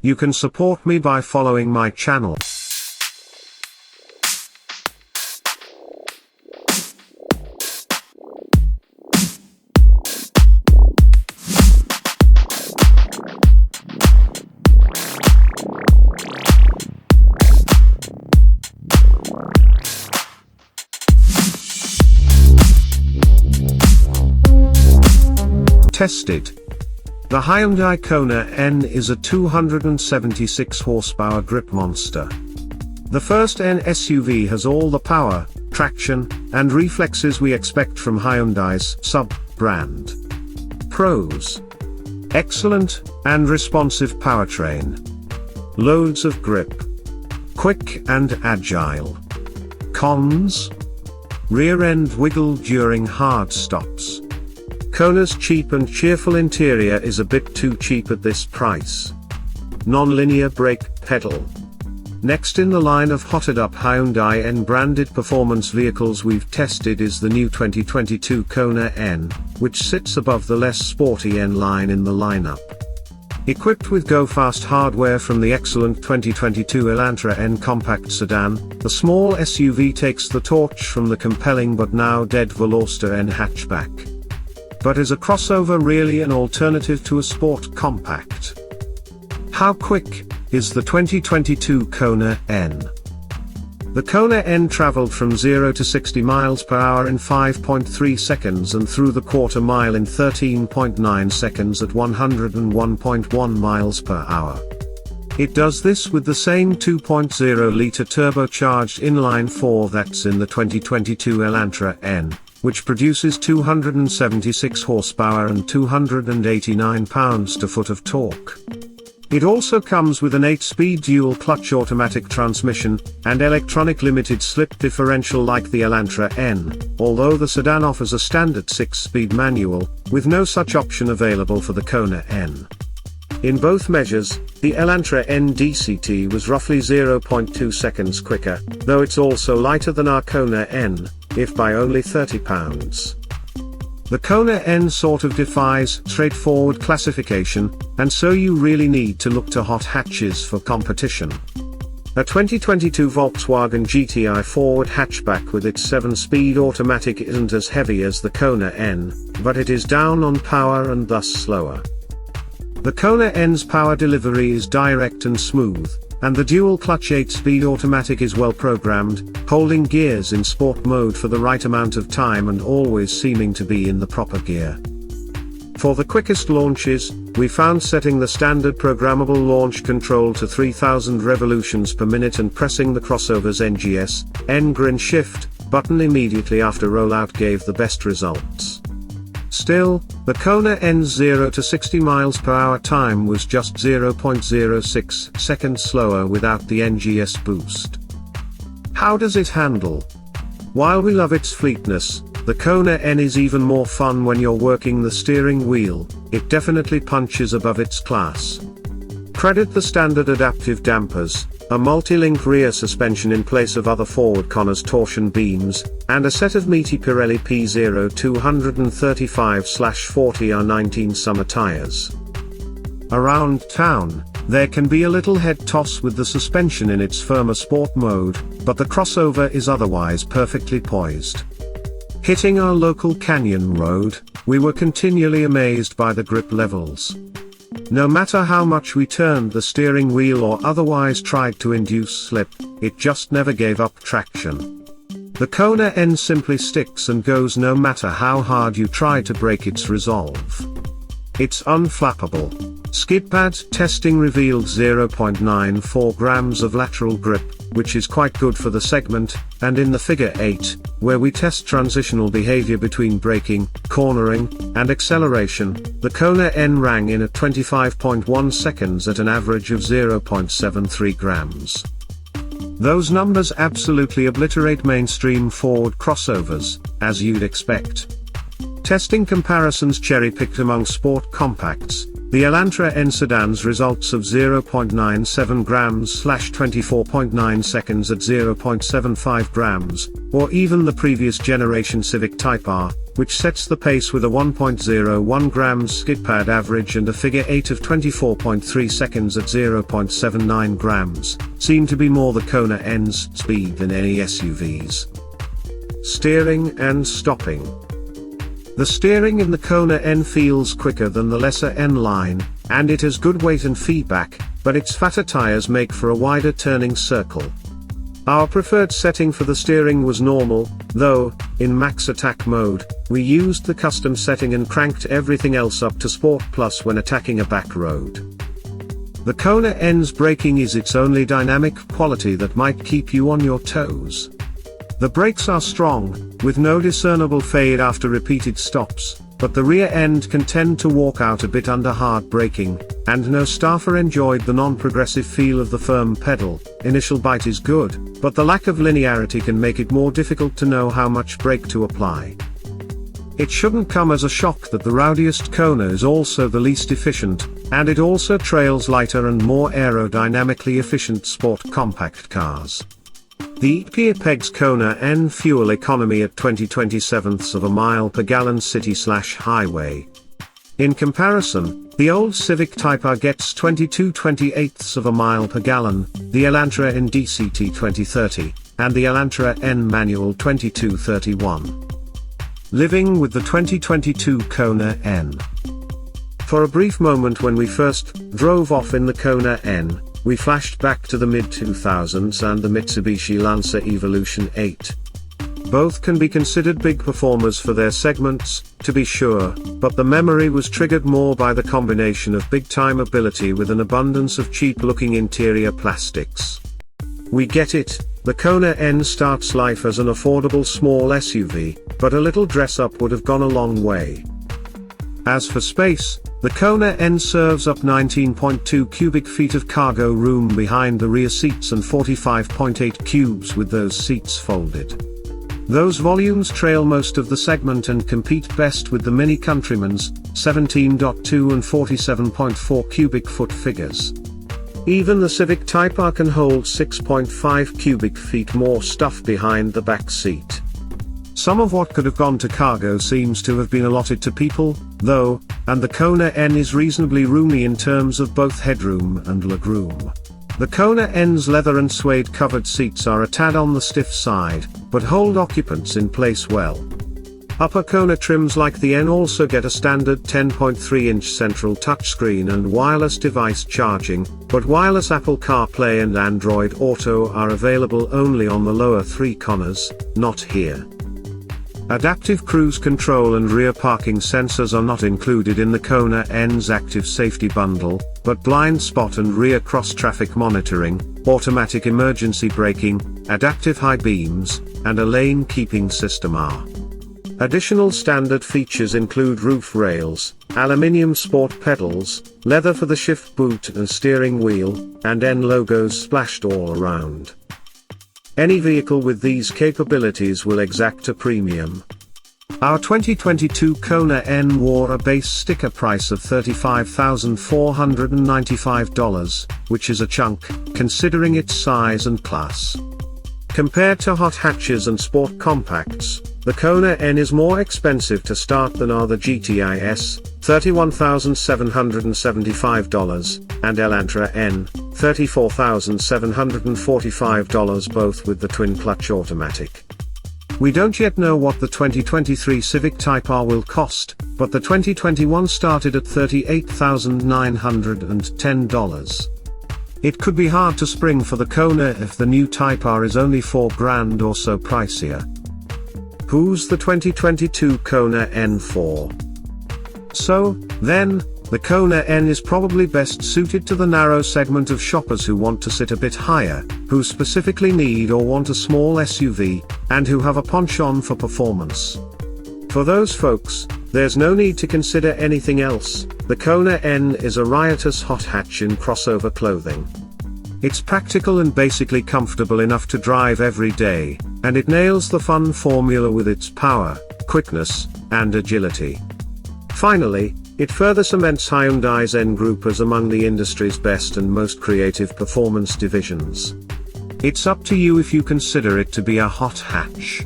You can support me by following my channel. Tested. The Hyundai Kona N is a 276 horsepower grip monster. The first N SUV has all the power, traction, and reflexes we expect from Hyundai's sub-brand. Pros: excellent and responsive powertrain. Loads of grip. Quick and agile. Cons: rear end wiggle during hard stops. Kona's cheap and cheerful interior is a bit too cheap at this price. Non-linear brake pedal. Next in the line of hotted-up Hyundai N-branded performance vehicles we've tested is the new 2022 Kona N, which sits above the less sporty N line in the lineup. Equipped with go-fast hardware from the excellent 2022 Elantra N compact sedan, the small SUV takes the torch from the compelling but now dead Veloster N hatchback. But is a crossover really an alternative to a sport compact? How quick is the 2022 Kona N? The Kona N traveled from 0 to 60 miles per hour in 5.3 seconds and through the quarter mile in 13.9 seconds at 101.1 miles per hour. It does this with the same 2.0-liter turbocharged inline-4 that's in the 2022 Elantra N, which produces 276 horsepower and 289 pounds-to-foot of torque. It also comes with an 8-speed dual-clutch automatic transmission, and electronic limited-slip differential like the Elantra N, although the sedan offers a standard 6-speed manual, with no such option available for the Kona N. In both measures, the Elantra N DCT was roughly 0.2 seconds quicker, though it's also lighter than our Kona N, if by only 30 pounds. The Kona N sort of defies straightforward classification, and so you really need to look to hot hatches for competition. A 2022 Volkswagen GTI forward hatchback with its 7-speed automatic isn't as heavy as the Kona N, but it is down on power and thus slower. The Kona N's power delivery is direct and smooth, and the dual-clutch 8-speed automatic is well programmed, holding gears in sport mode for the right amount of time and always seeming to be in the proper gear. For the quickest launches, we found setting the standard programmable launch control to 3000 revolutions per minute and pressing the crossover's NGS, N-Grin Shift, button immediately after rollout gave the best results. Still, the Kona N's 0 to 60 miles per hour time was just 0.06 seconds slower without the NGS boost. How does it handle? While we love its fleetness, the Kona N is even more fun when you're working the steering wheel. It definitely punches above its class. Credit the standard adaptive dampers, a multi-link rear suspension in place of other forward Kona's torsion beams, and a set of meaty Pirelli P0 235/40 R19 summer tires. Around town, there can be a little head toss with the suspension in its firmer sport mode, but the crossover is otherwise perfectly poised. Hitting our local canyon road, we were continually amazed by the grip levels. No matter how much we turned the steering wheel or otherwise tried to induce slip, it just never gave up traction. The Kona N simply sticks and goes no matter how hard you try to break its resolve. It's unflappable. Skid pad testing revealed 0.94 grams of lateral grip, which is quite good for the segment, and in the Figure 8, where we test transitional behavior between braking, cornering, and acceleration, the Kona N rang in at 25.1 seconds at an average of 0.73 grams. Those numbers absolutely obliterate mainstream Ford crossovers, as you'd expect. Testing comparisons cherry-picked among sport compacts, The Elantra N sedan's results of 0.97 grams/24.9 seconds at 0.75 grams, or even the previous generation Civic Type R, which sets the pace with a 1.01 grams skid pad average and a figure 8 of 24.3 seconds at 0.79 grams, seem to be more the Kona N's speed than any SUVs. Steering and stopping. The steering in the Kona N feels quicker than the lesser N line, and it has good weight and feedback, but its fatter tires make for a wider turning circle. Our preferred setting for the steering was normal, though, in max attack mode, we used the custom setting and cranked everything else up to Sport Plus when attacking a back road. The Kona N's braking is its only dynamic quality that might keep you on your toes. The brakes are strong, with no discernible fade after repeated stops, but the rear end can tend to walk out a bit under hard braking, and no staffer enjoyed the non-progressive feel of the firm pedal. Initial bite is good, but the lack of linearity can make it more difficult to know how much brake to apply. It shouldn't come as a shock that the rowdiest Kona is also the least efficient, and it also trails lighter and more aerodynamically efficient sport compact cars. The EPA pegs Kona N fuel economy at 20/27ths of a mile per gallon city/highway. In comparison, the old Civic Type R gets 22/28ths of a mile per gallon, the Elantra N DCT 2030, and the Elantra N manual 2231. Living with the 2022 Kona N. For a brief moment when we first drove off in the Kona N, we flashed back to the mid-2000s and the Mitsubishi Lancer Evolution 8. Both can be considered big performers for their segments, to be sure, but the memory was triggered more by the combination of big-time ability with an abundance of cheap-looking interior plastics. We get it, the Kona N starts life as an affordable small SUV, but a little dress-up would have gone a long way. As for space, the Kona N serves up 19.2 cubic feet of cargo room behind the rear seats and 45.8 cubes with those seats folded. Those volumes trail most of the segment and compete best with the Mini Countryman's 17.2 and 47.4 cubic foot figures. Even the Civic Type R can hold 6.5 cubic feet more stuff behind the back seat. Some of what could have gone to cargo seems to have been allotted to people, though, and the Kona N is reasonably roomy in terms of both headroom and legroom. The Kona N's leather and suede covered seats are a tad on the stiff side, but hold occupants in place well. Upper Kona trims like the N also get a standard 10.3-inch central touchscreen and wireless device charging, but wireless Apple CarPlay and Android Auto are available only on the lower three Konas, not here. Adaptive cruise control and rear parking sensors are not included in the Kona N's active safety bundle, but blind spot and rear cross-traffic monitoring, automatic emergency braking, adaptive high beams, and a lane keeping system are. Additional standard features include roof rails, aluminium sport pedals, leather for the shift boot and steering wheel, and N logos splashed all around. Any vehicle with these capabilities will exact a premium. Our 2022 Kona N wore a base sticker price of $35,495, which is a chunk, considering its size and class. Compared to hot hatches and sport compacts, the Kona N is more expensive to start than are the GTIS, $31,775, and Elantra N, $34,745, both with the twin-clutch automatic. We don't yet know what the 2023 Civic Type R will cost, but the 2021 started at $38,910. It could be hard to spring for the Kona if the new Type R is only $4,000 or so pricier. Who's the 2022 Kona N for? So, then, the Kona N is probably best suited to the narrow segment of shoppers who want to sit a bit higher, who specifically need or want a small SUV, and who have a penchant for performance. For those folks, there's no need to consider anything else. The Kona N is a riotous hot hatch in crossover clothing. It's practical and basically comfortable enough to drive every day, and it nails the fun formula with its power, quickness, and agility. Finally, It further cements Hyundai's N Group as among the industry's best and most creative performance divisions. It's up to you if you consider it to be a hot hatch.